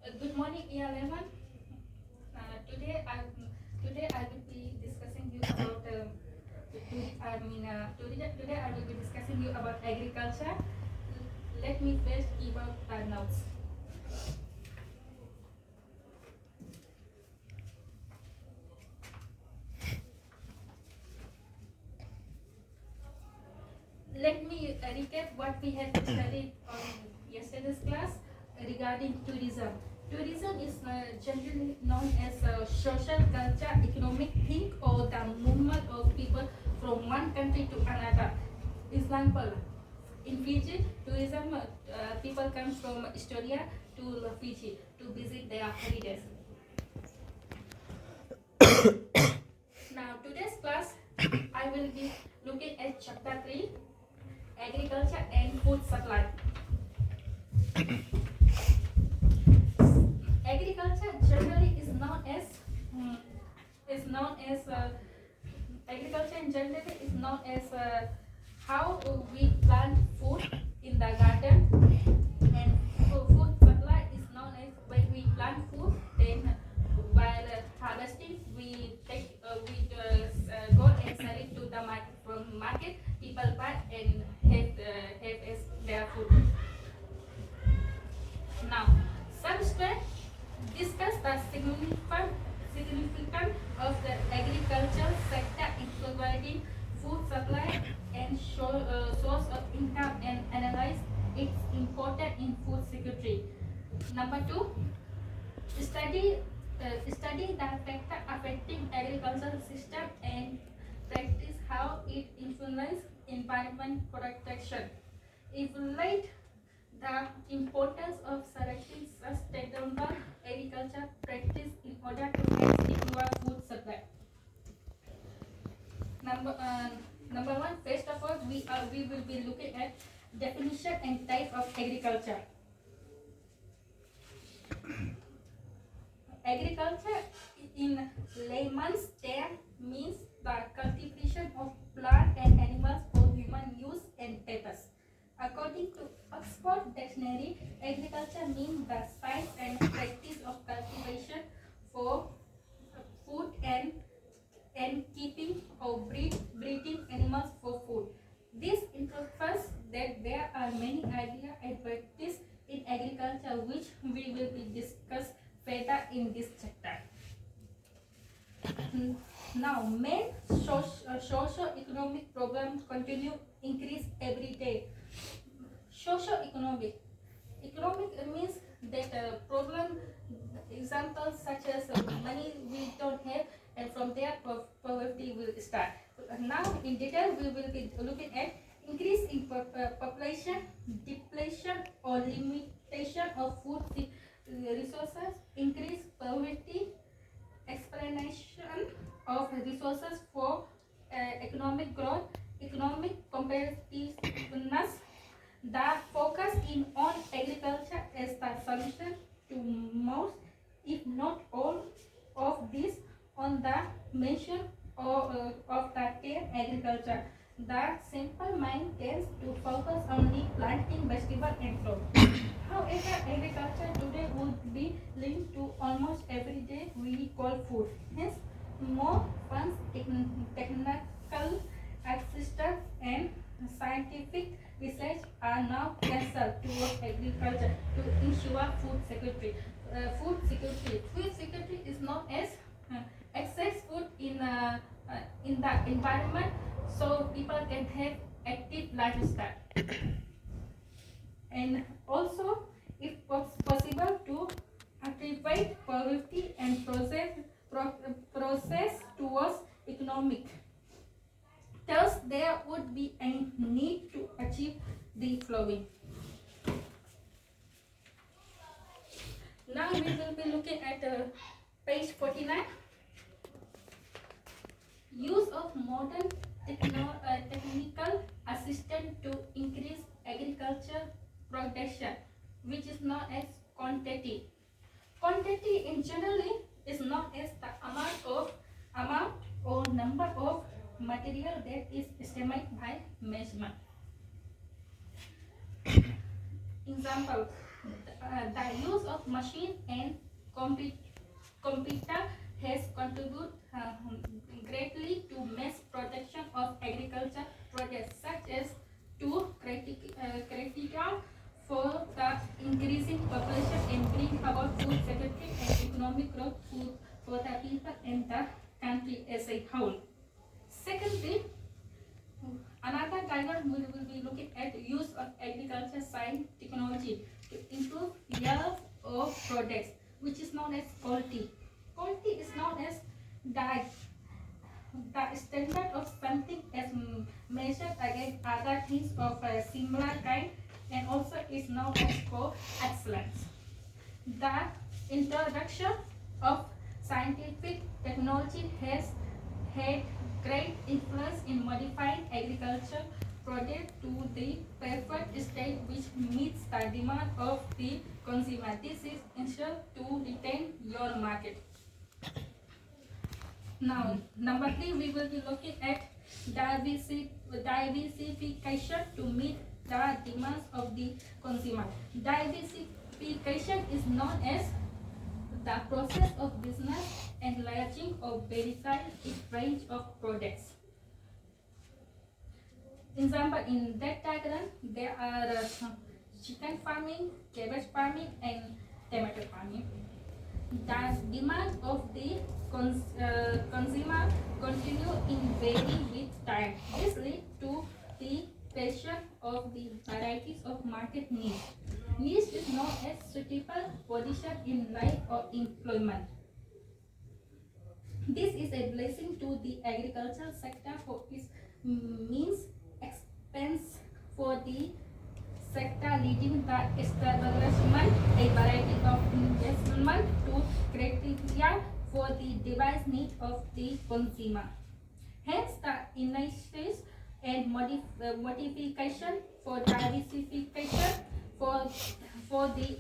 Good morning, year 11. Uh, today, I today I will be discussing you about today I will be discussing you about agriculture. Let me first give out the notes. Let me recap what we have studied on yesterday's class regarding tourism. Tourism is generally known as a social, culture, economic thing or the movement of people from one country to another. Example, in Fiji, tourism people come from Estonia to Fiji to visit their holidays. Now, today's class, I will be looking at chapter 3, agriculture and food supply. Agriculture generally is known as agriculture in general is known as how we plant food in the garden, and food supply is known as when we plant food, then while harvesting we go and sell it to the market. From market, people buy and have as their food. Now, some students discuss the significance of the agricultural sector in providing food supply and source of income, and analyze its importance in food security. Number 2, study the factor affecting agricultural system and practice how it influences environment protection. Evaluate the importance of selecting sustainable agriculture practice in order to ensure food supply. Number one, first of all, we will be looking at definition and type of agriculture. Agriculture, in layman's term, means the cultivation of plant and animals for human use and purpose. According to Oxford Dictionary, agriculture means the science and practice of cultivation for food and keeping or breeding animals for food. This implies that there are many ideas and practices in agriculture which we will be discussed further in this chapter. Now, main socio-economic problems continue increase every day. Socio-economic means that problem examples such as money we don't have, and from there poverty will start. Now, in detail, we will be looking at increase in population, depletion or limitation of food resources, increase poverty, explanation of resources for economic growth, economic competitiveness. The focus in on agriculture as the solution to most, if not all, of this on the mention of the term agriculture. The simple mind tends to focus only planting vegetable and fruit. However, agriculture today would be linked to almost every day we call food. Hence, more funds, technical assistance, and scientific research are now cancelled towards agriculture to ensure food security. Food security is known as excess food in the environment, so people can have active lifestyle. And also, if possible, to activate poverty and process towards economic. Thus, there would be a need to achieve the following. Now we will be looking at page 49. Use of modern technical assistance to increase agriculture production, which is known as quantity. Quantity in generally is known as the amount or number of material that is estimated by measurement. Example: The use of machine and computer has contributed greatly to mass production of agriculture products, such as to critical for the increasing population and bring about food security and economic growth for the people and the country as a whole. Secondly, another driver we will be looking at use of agriculture science technology to improve yield of products, which is known as quality. Quality is known as the standard of something as measured against other things of a similar kind, and also is known as for excellence. The introduction of scientific technology has had great influence in modifying agriculture product to the perfect state which meets the demand of the consumer. This is essential to retain your market. Now, number 3, we will be looking at diversification to meet the demands of the consumer. Diversification is known as the process of business enlarging or verifying its range of products. Example, in that diagram, there are chicken farming, cabbage farming, and tomato farming. The demand of the consumer continue in vary with time. This leads to the pressure of the varieties of market needs. Niche is known as suitable position in life or employment. This is a blessing to the agricultural sector for its means expense for the sector, leading the establishment a variety of investment to criteria for the device need of the consumer. Hence, the initiatives and modification for diversification for the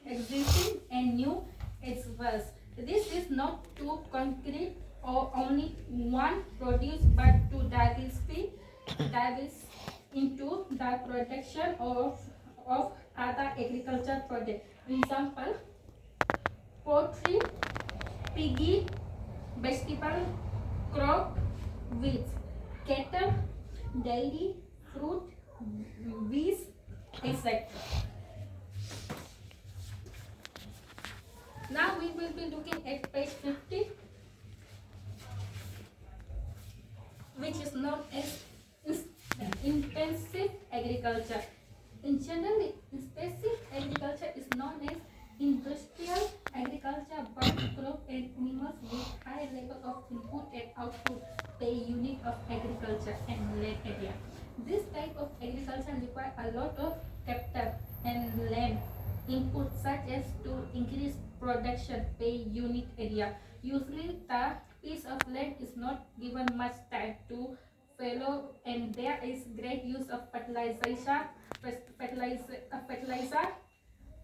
existing and new experts. This is not to concrete or only one produce, but to diversify into the production of other agricultural products. Example, poultry, piggy, vegetable, crop, wheat, cattle, dairy, fruit, bees, etc. Now we will be looking at page 50, which is known as intensive agriculture. In general, intensive agriculture is known as industrial agriculture, but crop and animals with high level of input and output per unit of agriculture and land area. This type of agriculture requires a lot of capital and land input, such as to increase production per unit area. Usually, the piece of land is not given much time to fallow, and there is great use of fertilizer,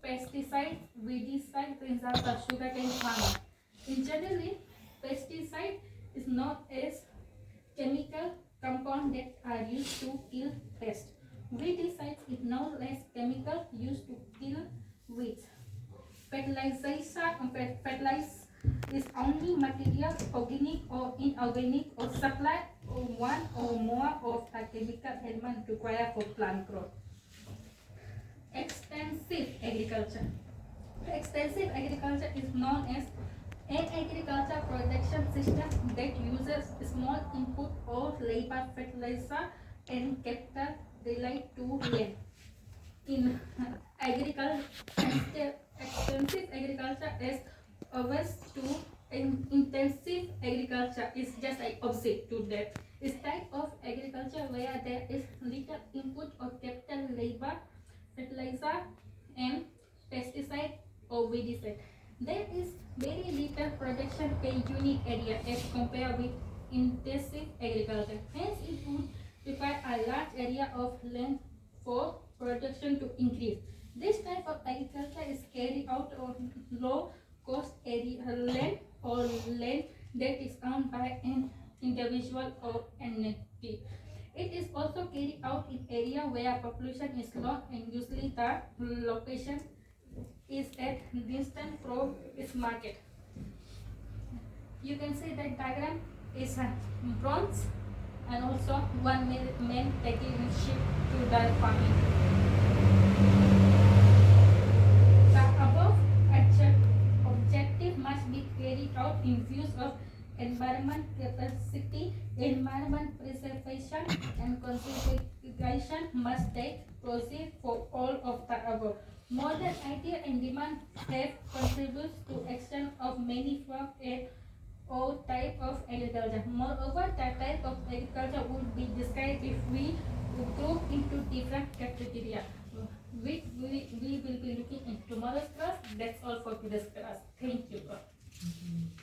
pesticide, weedicide, for example, sugarcane farming. In generally, pesticide is known as chemical compound that are used to kill pests. Weedicide is known as chemical used to kill weeds. Fertilizer is only material, organic or inorganic, or supply one or more of the chemical element required for plant growth. Extensive agriculture. Extensive agriculture is known as an agriculture production system that uses small input or labor, fertilizer, and capital related to land. In extensive agriculture is opposed to intensive agriculture, is just like opposite to that. It's type of agriculture where there is little input or capital, labor, fertilizer, and pesticide or weedicide. There is very little production per unit area as compared with intensive agriculture. Hence, it would require a large area of land for production to increase. This type of agriculture is carried out on low cost area land or land that is owned by an individual or entity. It is also carried out in area where population is low, and usually the location is at distant from its market. You can see that diagram is a bronze and also one man taking ship to the farming. The above objective must be carried out in views of environment capacity, environment preservation and conservation must take proceed for all of the above. Modern idea and demand have contributed to extent of many forms or type of agriculture. Moreover, that type of agriculture would be described if we group into different categories, which we will be looking in tomorrow's class. That's all for today's class. Thank you.